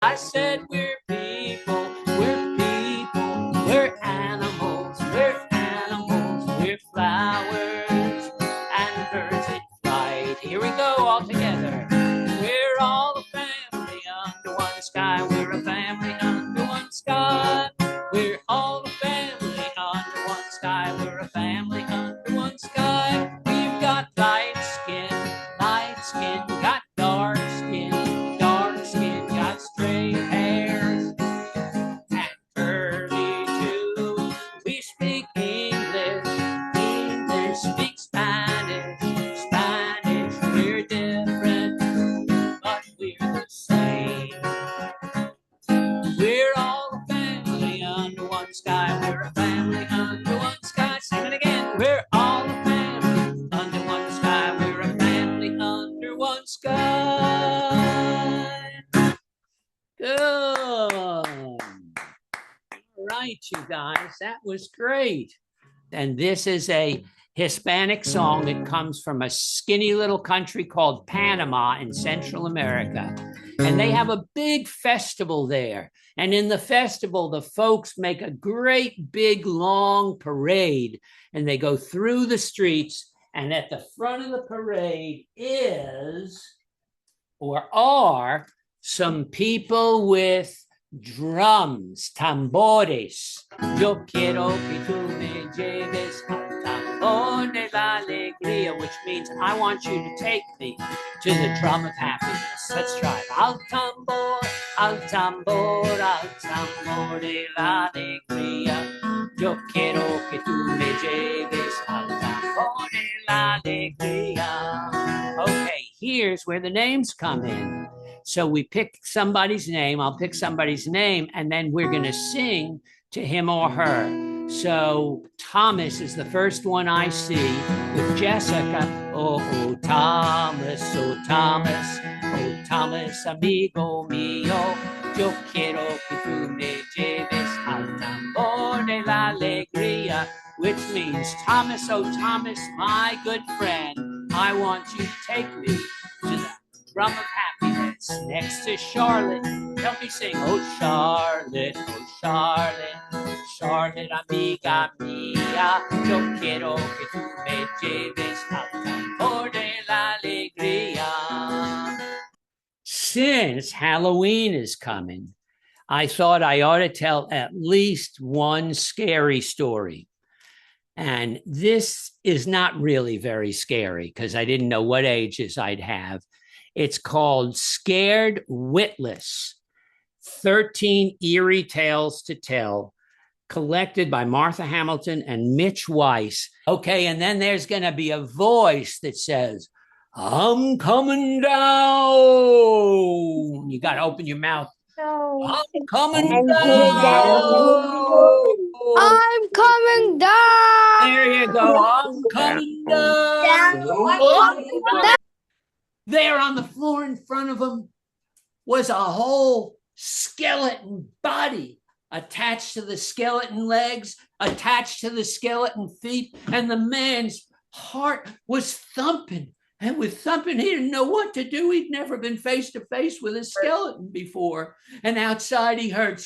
I said we're people, we're animals, we're flowers and birds in flight. Here we go all together. We're all a family under one sky. We're a family under one sky. We're all a family under one sky. We're a family under one sky. We've got light skin, got dark skin, got straight hairs and curly too. We speak English, speak Spanish, we're different, but we're the same. We're all a family under one sky. We're a family under one sky. Sing it again. We're all a family under one sky. We're a family under one sky. Good. All right, you guys, that was great. And this is a Hispanic song that comes from a skinny little country called Panama in Central America. And they have a big festival there. And in the festival, the folks make a great big long parade, and they go through the streets. And at the front of the parade is, or are, some people with drums, tambores. Yo quiero que tú me lleves al tambor de la alegría, which means I want you to take me to the drum of happiness. Let's try it. Al tambor de la alegría. Yo quiero que tú me lleves al tambor de la alegría. Okay, here's where the names come in. So we pick somebody's name, I'll pick somebody's name, and then we're going to sing to him or her. So Thomas is the first one I see with Jessica. Oh, Thomas, amigo mío, yo quiero que tú me lleves al tambor de la alegría, which means Thomas, oh Thomas, my good friend, I want you to take me to the drum of happiness. Next to Charlotte, help me sing. Oh Charlotte, amiga mía, yo quiero que tú me lleves al tambor de la alegría. Since Halloween is coming, I thought I ought to tell at least one scary story. And this is not really very scary because I didn't know what ages I'd have. It's called Scared Witless, 13 Eerie Tales to Tell, collected by Martha Hamilton and Mitch Weiss. Okay, and then there's going to be a voice that says, I'm coming down. You got to open your mouth. I'm coming down. I'm coming down. There you go. I'm coming down. There on the floor in front of him was a whole skeleton body attached to the skeleton legs, attached to the skeleton feet, and the man's heart was thumping. And with thumping, he didn't know what to do. He'd never been face to face with a skeleton before. And outside he heard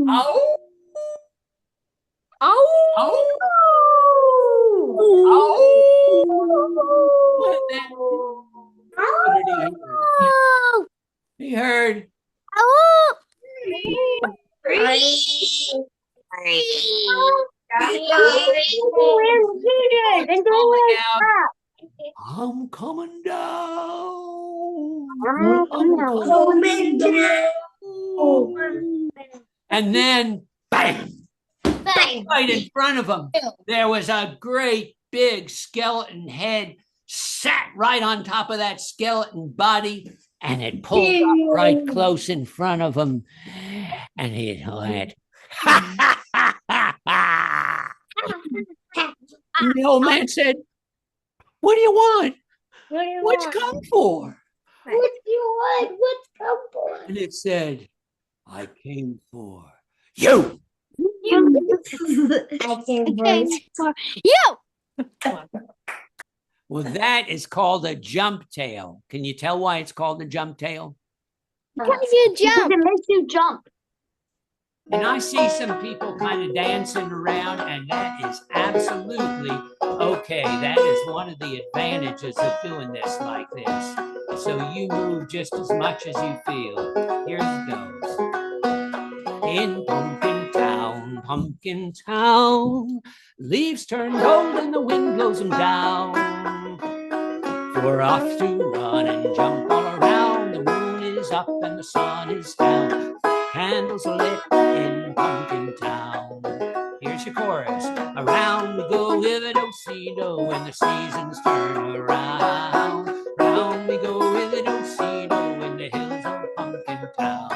ow. Oh! Oh! What did he hear? He heard. Oh! Calling out, I'm coming down. I'm coming down. And then, bang! Right in front of him, there was a great big skeleton head sat right on top of that skeleton body, and it pulled up right close in front of him, and he went, ha, ha, ha, ha, ha. And the old man said, what do you want? What's come for? What do you want? What's come for? And it said, I came for you. I came for you. Well, that is called a jump tail. Can you tell why it's called a jump tail? Because you jump. It makes you jump. And I see some people kind of dancing around, and that is absolutely okay. That is one of the advantages of doing this like this. So you move just as much as you feel. Here it goes. In Pumpkin Town, leaves turn gold and the wind blows them down. We're off to run and jump all around. The moon is up and the sun is down. Candles are lit in Pumpkin Town. Here's your chorus. Around we go with a do-si-do when the seasons turn around. Round we go with a do-si-do in the hills of Pumpkin Town.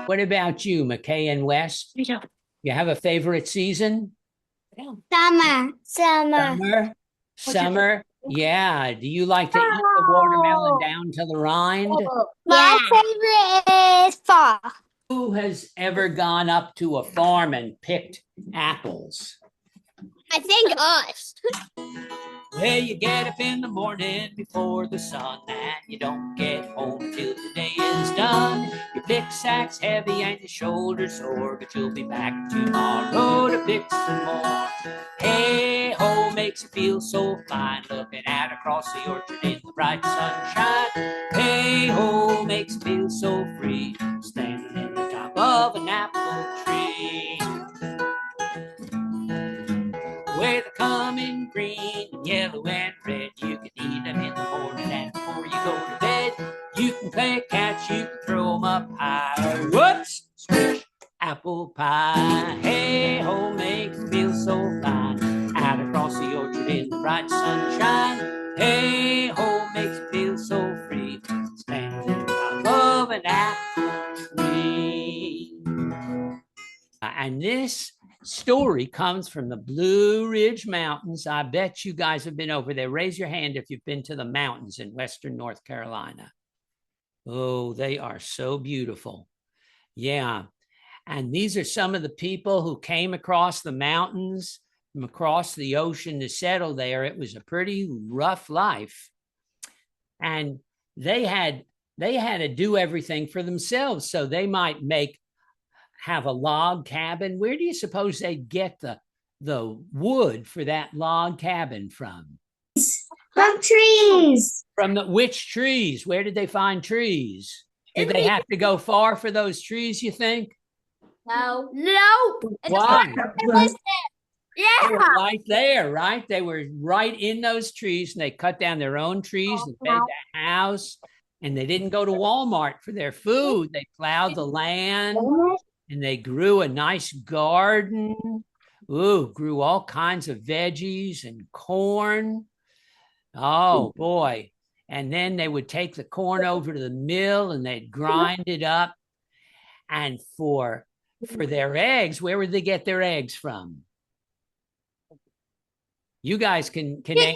What about you, McKay and Wes? You have a favorite season? Summer. Summer? Yeah. Do you like to eat the watermelon down to the rind? My favorite is fall. Who has ever gone up to a farm and picked apples? I think us. Well, you get up in the morning before the sun, and you don't get home till the day is done. Your pick sack's heavy and your shoulders sore, but you'll be back tomorrow to pick some more. Hey ho, makes you feel so fine, looking out across the orchard in the bright sunshine. Hey ho, makes you feel so free, standing in the top of an apple tree. Where they come in green, yellow, and red. You can eat them in the morning and before you go to bed. You can play catch, you can throw them up high. Whoops! Squish! Apple pie. Hey ho, makes me feel so fine. Out across the orchard in the bright sunshine. Hey ho, makes me feel so free. Standing in the top of an apple tree. And this story comes from the Blue Ridge Mountains. I bet you guys have been over there. Raise your hand if you've been to the mountains in Western North Carolina. Oh, they are so beautiful. Yeah. And these are some of the people who came across the mountains, from across the ocean to settle there. It was a pretty rough life. And they had to do everything for themselves. So they might have a log cabin. Where do you suppose they'd get the wood for that log cabin from? From trees. From which trees? Where did they find trees? Did they have to go far for those trees, you think? No. Why? Yeah. They were right there, right? They were right in those trees, and they cut down their own trees and made that house. And they didn't go to Walmart for their food. They plowed the land. And they grew a nice garden. Ooh, grew all kinds of veggies and corn. Oh, boy. And then they would take the corn over to the mill and they'd grind it up. And for their eggs, where would they get their eggs from? You guys can Chicken.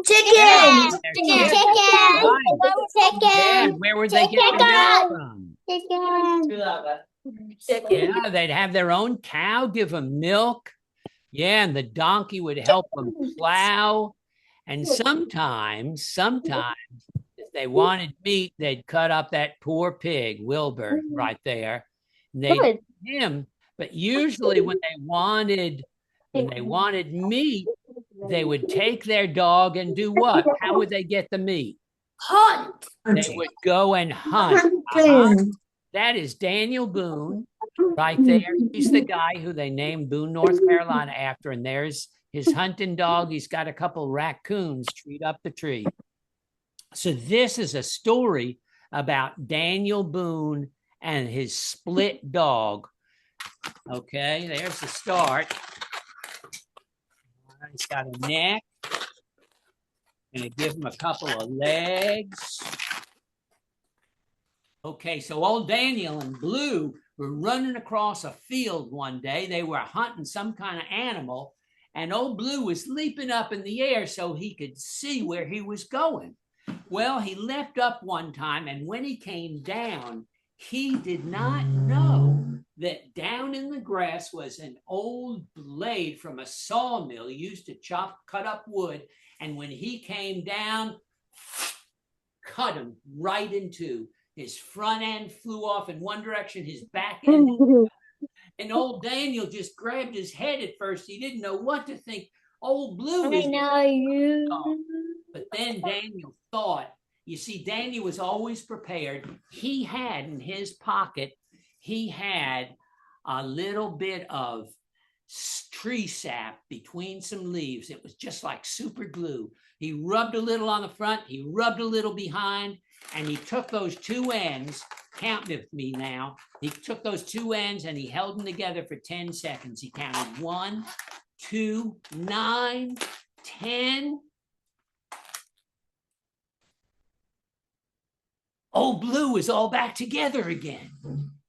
Yeah, Chicken. where would they get the milk from? Chicken. Yeah, they'd have their own cow give them milk. Yeah, and the donkey would help them plow. And sometimes if they wanted meat, they'd cut up that poor pig, Wilbur, right there. And they'd eat him. But usually when they wanted meat, they would take their dog and do what? How would they get the meat? Hunt. They would go and hunt. That is Daniel Boone right there. He's the guy who they named Boone, North Carolina after. And there's his hunting dog. He's got a couple raccoons treed up the tree. So this is a story about Daniel Boone and his split dog. Okay, there's the start. He's got a neck. Gonna give him a couple of legs. Okay, so old Daniel and Blue were running across a field one day. They were hunting some kind of animal, and old Blue was leaping up in the air so he could see where he was going. Well, he leapt up one time, and when he came down, he did not know that down in the grass was an old blade from a sawmill used to cut up wood. And when he came down, cut him right in two. His front end flew off in one direction, his back end. And old Daniel just grabbed his head at first. He didn't know what to think. Old Blue is. I know you. But then Daniel thought, you see, Daniel was always prepared. He had in his pocket, he had a little bit of tree sap between some leaves. It was just like super glue. He rubbed a little on the front, he rubbed a little behind, and he took those two ends. Count with me now. He took those two ends and he held them together for 10 seconds. He counted 1, 2, 9, 10. Old Blue was all back together again.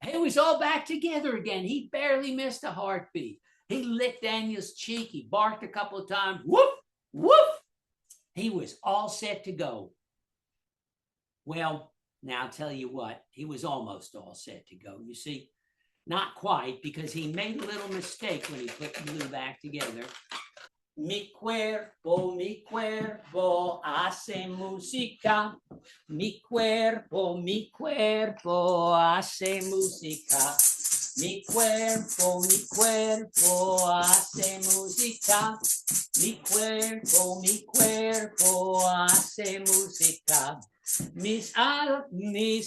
It was all back together again. He barely missed a heartbeat. He licked Daniel's cheek. He barked a couple of times. Woof, woof. He was all set to go. Well, now I'll tell you what, he was almost all set to go. You see, not quite, because he made a little mistake when he put Blue back together. Mi cuerpo hace música. Mi cuerpo hace música. Mi cuerpo hace música. Mi cuerpo hace música. Mis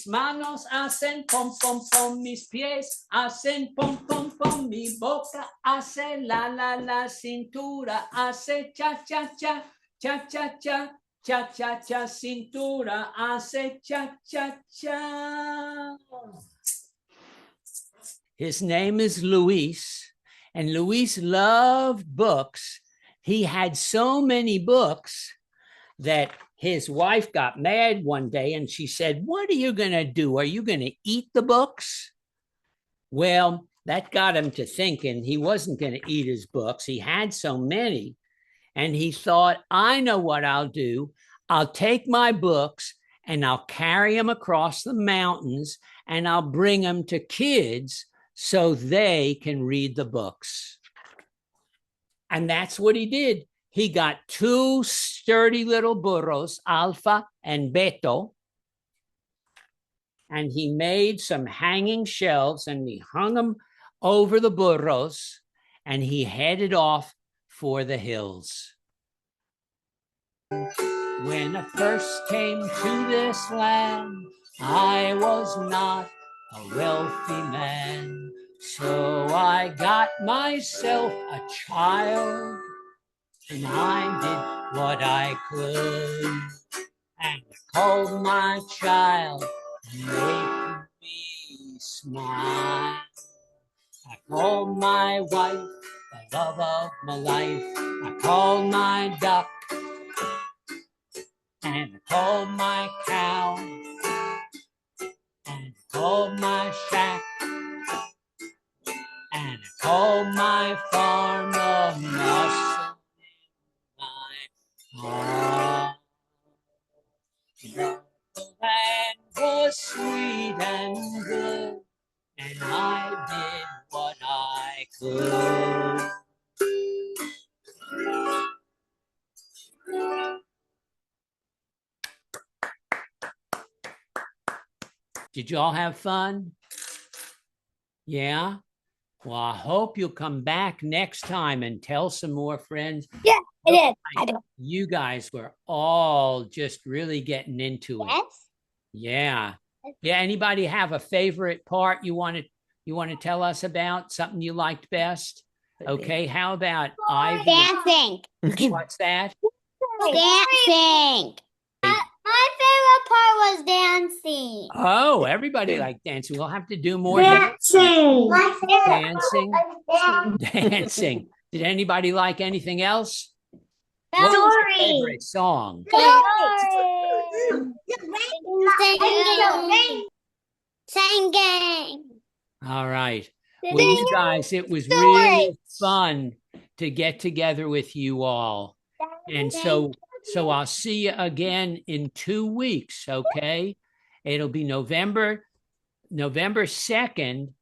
manos hacen pom, pom, pom, mis pies hacen pom, pom, pom, mi boca hace la, la, cintura hace cha, cha, cha, cha, cha, cha, cha, cha, cha, cintura hace cha, cha, cha. His name is Luis, and Luis loved books. He had so many books that his wife got mad one day and she said, "What are you going to do? Are you going to eat the books?" Well, that got him to thinking he wasn't going to eat his books. He had so many. And he thought, I know what I'll do. I'll take my books and I'll carry them across the mountains and I'll bring them to kids so they can read the books. And that's what he did. He got 2 sturdy little burros, Alpha and Beto, and he made some hanging shelves and he hung them over the burros and he headed off for the hills. When I first came to this land, I was not a wealthy man, so I got myself a child. And I did what I could, and I called my child, make me smile. I called my wife, the love of my life. I called my duck, and I called my cow, and I called my shack, and I called my farm of muscle. The land was sweet and good, and I did what I could. Did you all have fun? Yeah? Well, I hope you'll come back next time and tell some more friends. Yeah, I did. You guys were all just really getting into it. Yes. Yeah. Yeah. Anybody have a favorite part you want to tell us about? Something you liked best? Okay. How about Ivy? Dancing. What's that? Dancing. My favorite part was dancing. Oh, everybody liked dancing. We'll have to do more Dancing. dancing. Dancing. Did anybody like anything else? What was your favorite song? Singing. All right. Well, you guys, it was really fun to get together with you all. And so I'll see you again in 2 weeks, okay? It'll be November November 2nd